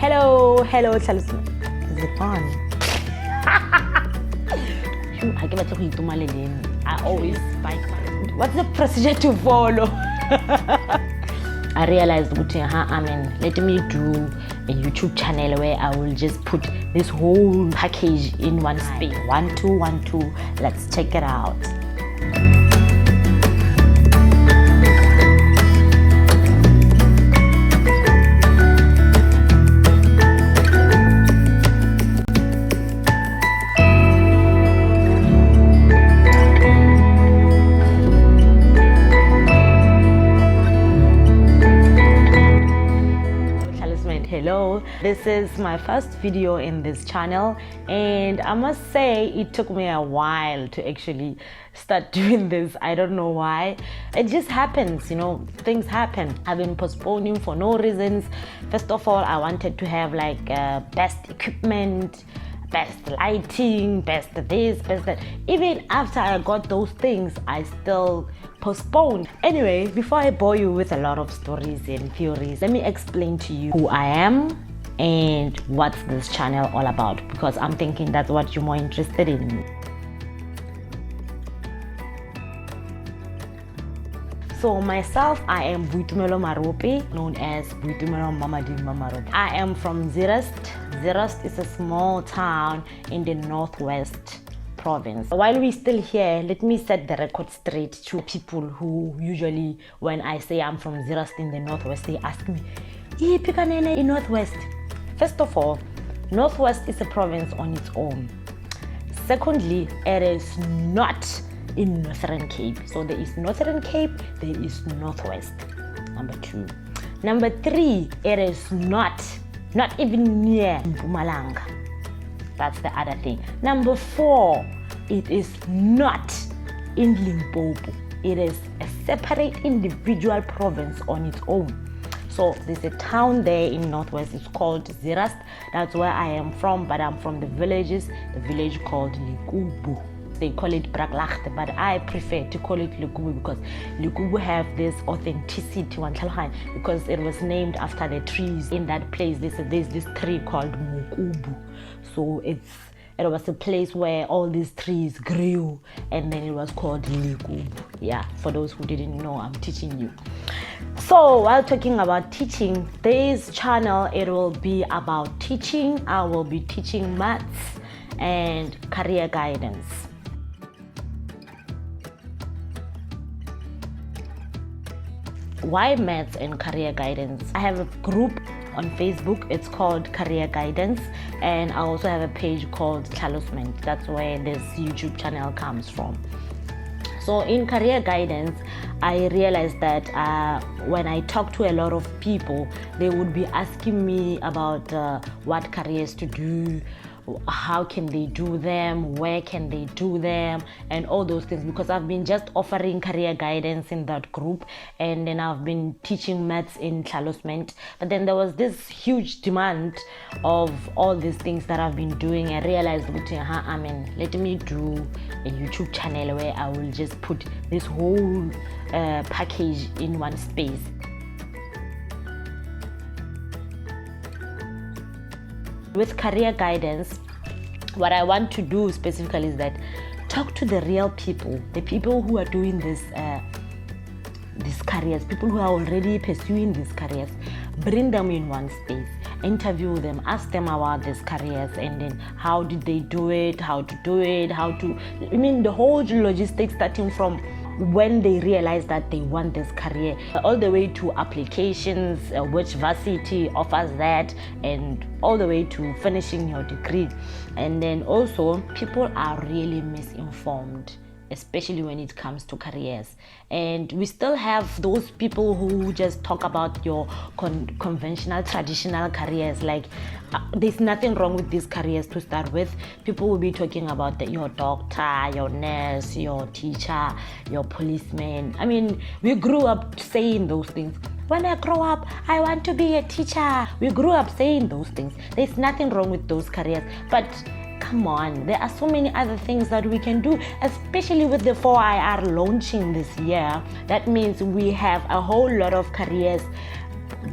Hello, Tlhalosement. Is it on? I always bite my... What's the procedure to follow? I realized, let me do a YouTube channel where I will just put this whole package in one space. 1, 2, 1, 2. Let's check it out. Hello, this is my first video in this channel, and I must say it took me a while to actually start doing this. I don't know why. It just happens, things happen. I've been postponing for no reasons. First of all, I wanted to have like best equipment, best lighting, best this, best that. Even after I got those things, I still postponed. Anyway, before I bore you with a lot of stories and theories, let me explain to you who I am and what's this channel all about, because I'm thinking that's what you're more interested in. So myself, I am Boitumelo Marope, known as Boitumelo Mamadi Mamarope. I am from Zeerust. Zeerust is a small town in the northwest province. While we're still here, let me set the record straight to people who usually, when I say I'm from Zeerust in the northwest, they ask me, Pikanene in northwest. First of all, northwest is a province on its own. Secondly, it is not in Northern Cape. So there is Northern Cape, there is Northwest. Number 2. Number 3, it is not even near Mpumalanga. That's the other thing. Number 4, it is not in Limpopo. It is a separate individual province on its own. So there's a town there in Northwest, it's called Zeerust. That's where I am from, but I'm from the village called Likubu. They call it Braklachte, but I prefer to call it Likubu because Likubu have this authenticity because it was named after the trees in that place. There's this tree called Mukubu. So it was a place where all these trees grew, and then it was called Likubu. Yeah, for those who didn't know, I'm teaching you. So while talking about teaching, this channel, it will be about teaching. I will be teaching maths and career guidance. Why maths and career guidance? I have a group on Facebook, it's called Career Guidance, and I also have a page called Tlhalosement. That's where this YouTube channel comes from. So in career guidance, I realized that when I talk to a lot of people, they would be asking me about what careers to do, how can they do them, where can they do them, and all those things, because I've been just offering career guidance in that group, and then I've been teaching maths in Tlhalosement. But then there was this huge demand of all these things that I've been doing. I realized, let me do a YouTube channel where I will just put this whole package in one space. With career guidance, what I want to do specifically is that talk to the real people, the people who are doing these careers, people who are already pursuing these careers. Bring them in one space, interview them, ask them about these careers, and then how did they do it, the whole logistics, starting from when they realize that they want this career, all the way to applications, which varsity offers that, and all the way to finishing your degree. And then also, people are really misinformed, especially when it comes to careers. And we still have those people who just talk about your conventional, traditional careers. Like, there's nothing wrong with these careers to start with. People will be talking about your doctor, your nurse, your teacher, your policeman. We grew up saying those things. When I grow up, I want to be a teacher. We grew up saying those things. There's nothing wrong with those careers. But come on, there are so many other things that we can do, especially with the 4IR launching this year. That means we have a whole lot of careers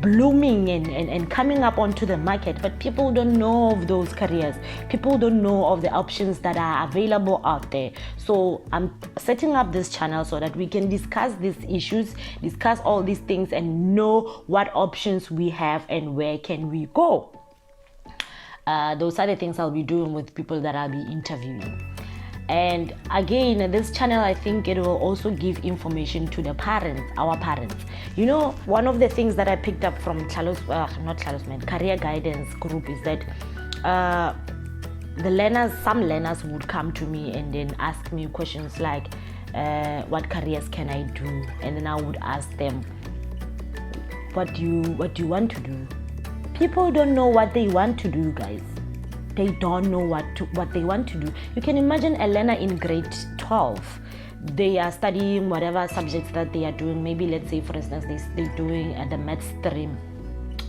blooming and coming up onto the market, but people don't know of those careers. People don't know of the options that are available out there. So I'm setting up this channel so that we can discuss these issues, discuss all these things, and know what options we have and where can we go. Those are the things I'll be doing with people that I'll be interviewing. And again, this channel, I think it will also give information to the parents, our parents. You know, one of the things that I picked up from career guidance group is that some learners would come to me and then ask me questions like, what careers can I do? And then I would ask them, what do you want to do? People don't know what they want to do, guys. They don't know what they want to do. You can imagine a learner in grade 12. They are studying whatever subjects that they are doing. Maybe let's say, for instance, they're doing the maths stream,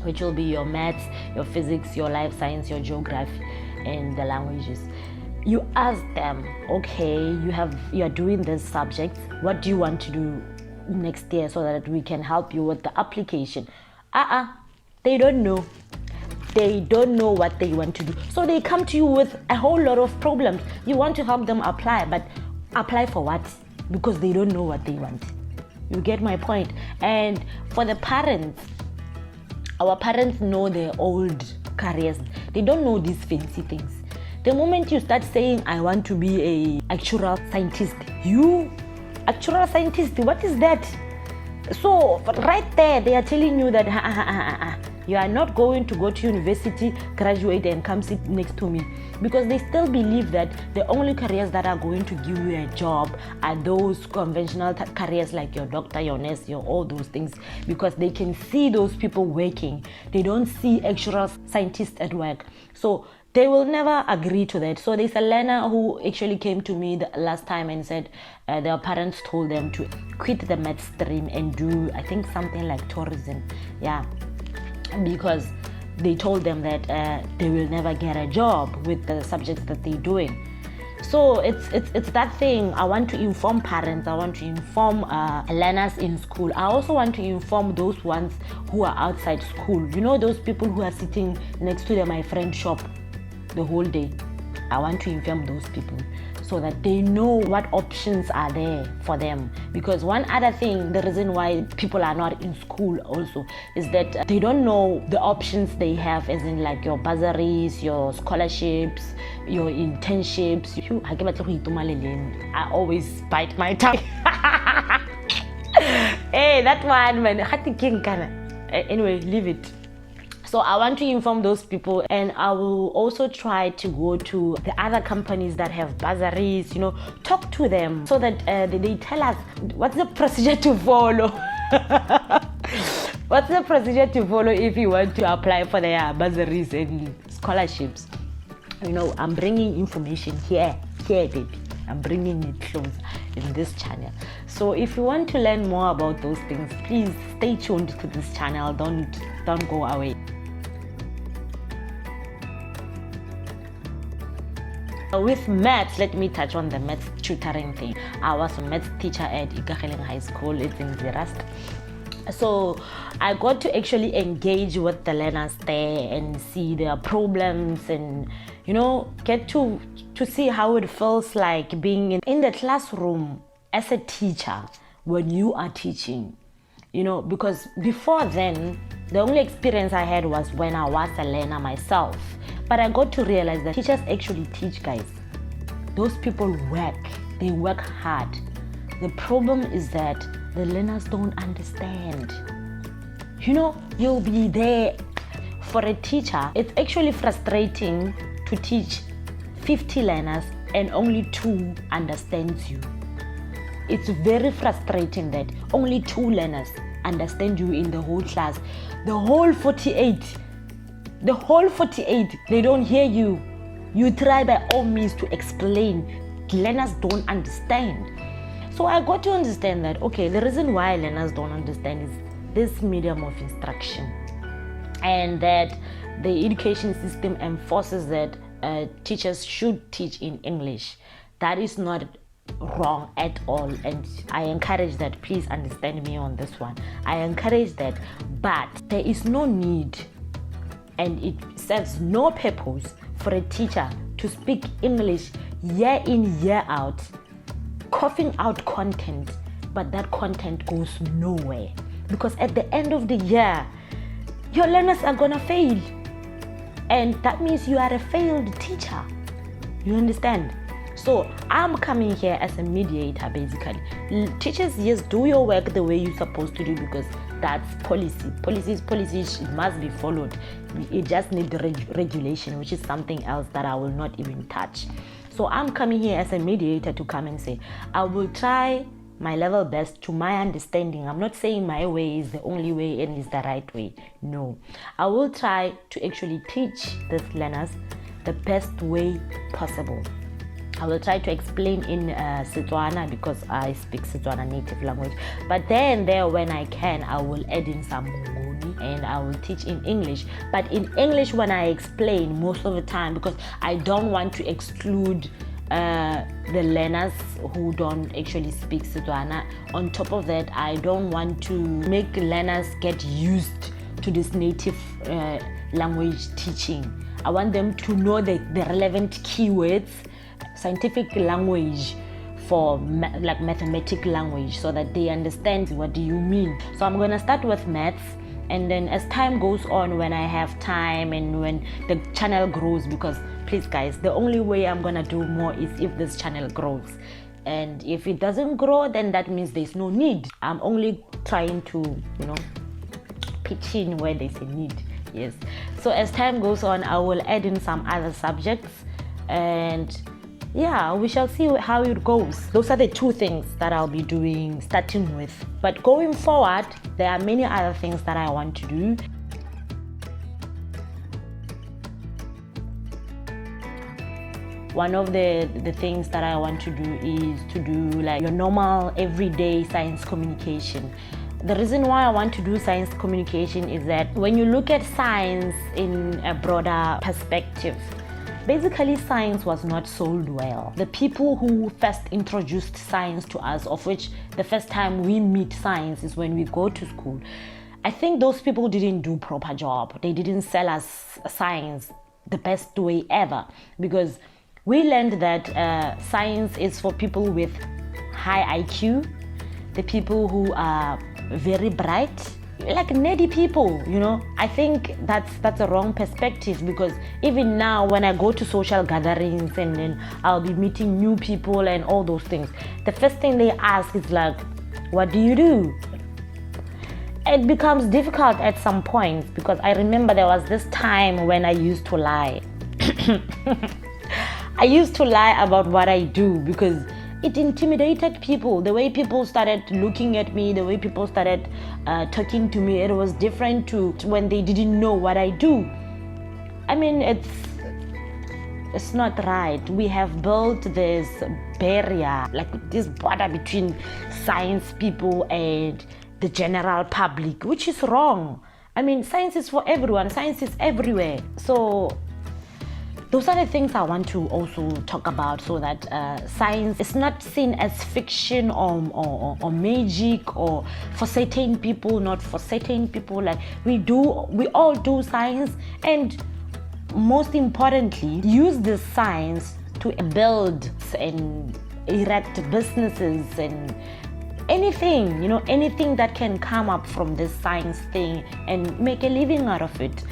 which will be your maths, your physics, your life science, your geography, and the languages. You ask them, okay, you are doing this subject. What do you want to do next year so that we can help you with the application? They don't know. They don't know what they want to do. So they come to you with a whole lot of problems. You want to help them apply, but apply for what? Because they don't know what they want. You get my point? And for the parents, our parents know their old careers. They don't know these fancy things. The moment you start saying, I want to be a actuarial scientist, actuarial scientist, what is that? So right there, they are telling you that you are not going to go to university, graduate, and come sit next to me, because they still believe that the only careers that are going to give you a job are those conventional careers like your doctor, your nurse, all those things, because they can see those people working. They don't see actual scientists at work. So they will never agree to that. So there's a learner who actually came to me the last time and said their parents told them to quit the math stream and do, I think, something like tourism. Yeah. Because they told them that they will never get a job with the subjects that they're doing. So it's that thing. I want to inform parents. I want to inform learners in school. I also want to inform those ones who are outside school. You know, those people who are sitting next to my friend's shop the whole day. I want to inform those people so that they know what options are there for them. Because one other thing, the reason why people are not in school also, is that they don't know the options they have, as in like your bursaries, your scholarships, your internships. I always bite my tongue. Hey, that one, man. Anyway, leave it. So I want to inform those people, and I will also try to go to the other companies that have bursaries, talk to them so that they tell us what's the procedure to follow. What's the procedure to follow if you want to apply for their bursaries and scholarships? I'm bringing information here, baby. I'm bringing it closer in this channel. So if you want to learn more about those things, please stay tuned to this channel. Don't go away. With maths, let me touch on the maths tutoring thing. I was a maths teacher at Ikageng High School. It's in Zeerust. So I got to actually engage with the learners there and see their problems and get to see how it feels like being in the classroom as a teacher when you are teaching. Because before then, the only experience I had was when I was a learner myself. But I got to realize that teachers actually teach, guys. Those people work. They work hard. The problem is that the learners don't understand. You'll be there. For a teacher, it's actually frustrating to teach 50 learners and only 2 understands you. It's very frustrating that only 2 learners understand you in the whole class. The whole 48, they don't hear you. You try by all means to explain. Learners don't understand. So I got to understand that, okay, the reason why learners don't understand is this medium of instruction, and that the education system enforces that teachers should teach in English. That is not wrong at all, and I encourage that. Please understand me on this one. I encourage that, but there is no need and it serves no purpose for a teacher to speak English year in, year out, coughing out content, but that content goes nowhere, because at the end of the year your learners are gonna fail, and that means you are a failed teacher. You understand? So I'm coming here as a mediator, basically. Teachers, yes, do your work the way you're supposed to do, because that's policy. Policy it must be followed. It just needs regulation, which is something else that I will not even touch. So I'm coming here as a mediator to come and say, I will try my level best to my understanding. I'm not saying my way is the only way and is the right way. No, I will try to actually teach these learners the best way possible. I will try to explain in Setswana, because I speak Setswana native language. But then when I can, I will add in some Mongoni and I will teach in English. But in English, when I explain most of the time, because I don't want to exclude the learners who don't actually speak Setswana. On top of that, I don't want to make learners get used to this native language teaching. I want them to know the relevant keywords, scientific language for like mathematic language, so that they understand what do you mean. So I'm going to start with maths, and then as time goes on, when I have time and when the channel grows, because please guys, the only way I'm going to do more is if this channel grows, and if it doesn't grow, then that means there's no need. I'm only trying to pitch in where there's a need. Yes. So as time goes on, I will add in some other subjects, and yeah, we shall see how it goes. Those are the two things that I'll be doing, starting with. But going forward, there are many other things that I want to do. One of the things that I want to do is to do like your normal everyday science communication. The reason why I want to do science communication is that when you look at science in a broader perspective, basically science was not sold well. The people who first introduced science to us, of which the first time we meet science is when we go to school, I think those people didn't do proper job. They didn't sell us science the best way ever, because we learned that science is for people with high IQ, the people who are very bright, like nerdy people. I think that's a wrong perspective, because even now when I go to social gatherings and then I'll be meeting new people and all those things, the first thing they ask is like, what do you do? It becomes difficult at some point, because I remember there was this time when I used to lie. I used to lie about what I do, because it intimidated people. The way people started looking at me, the way people started talking to me, it was different to when they didn't know what I do. I mean, it's not right. We have built this barrier, like this border between science people and the general public, which is wrong. I mean, science is for everyone. Science is everywhere. So those are the things I want to also talk about, so that science is not seen as fiction or magic, or for certain people, not for certain people. Like we all do science, and most importantly, use this science to build and erect businesses and anything, anything that can come up from this science thing and make a living out of it.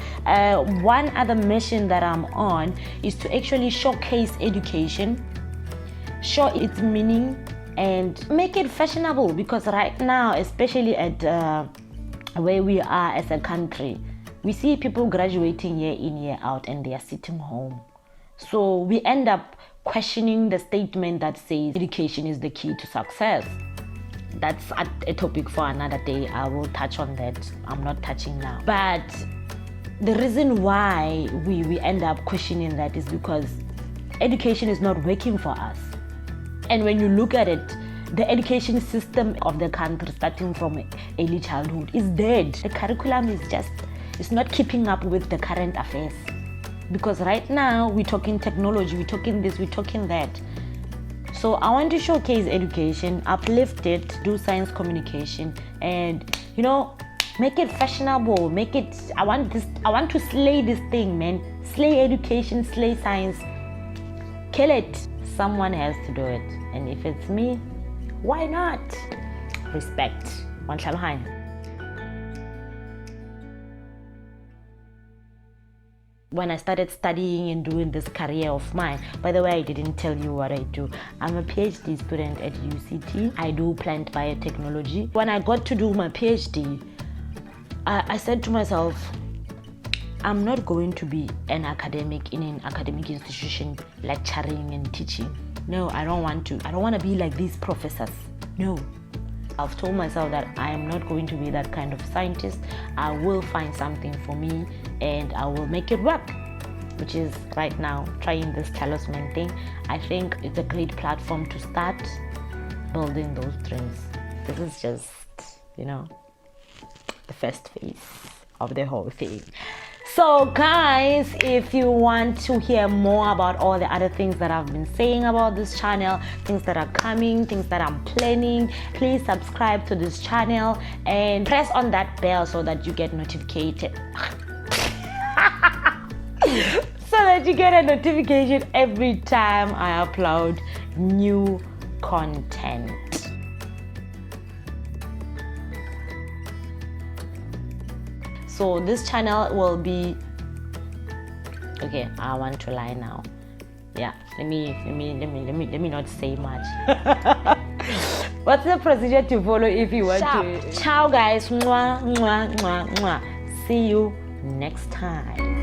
One other mission that I'm on is to actually showcase education, show its meaning, and make it fashionable, because right now, especially at where we are as a country, we see people graduating year in, year out, and they are sitting home. So we end up questioning the statement that says education is the key to success. That's a topic for another day. I will touch on that. I'm not touching now. But the reason why we end up questioning that is because education is not working for us. And when you look at it, the education system of the country, starting from early childhood, is dead. The curriculum is not keeping up with the current affairs. Because right now, we're talking technology, we're talking this, we're talking that. So I want to showcase education, uplift it, do science communication, and make it fashionable. Make it. I want to slay this thing, man. Slay education, slay science. Kill it. Someone has to do it, and if it's me, why not? Respect. One Tlhalosement. When I started studying and doing this career of mine, by the way, I didn't tell you what I do. I'm a PhD student at UCT. I do plant biotechnology. When I got to do my PhD, I said to myself, I'm not going to be an academic in an academic institution lecturing and teaching. No, I don't want to. I don't want to be like these professors. No. I've told myself that I am not going to be that kind of scientist. I will find something for me and I will make it work, which is right now trying this Tlhalosement thing. I think it's a great platform to start building those dreams. This is just, the first phase of the whole thing. So guys, if you want to hear more about all the other things that I've been saying about this channel, things that are coming, things that I'm planning, please subscribe to this channel and press on that bell so that you get notified. So that you get a notification every time I upload new content. So this channel will be okay. I want to lie now. Yeah, let me not say much. What's the procedure to follow if you want to? Ciao guys. Mwah, mwah, mwah, mwah. See you next time.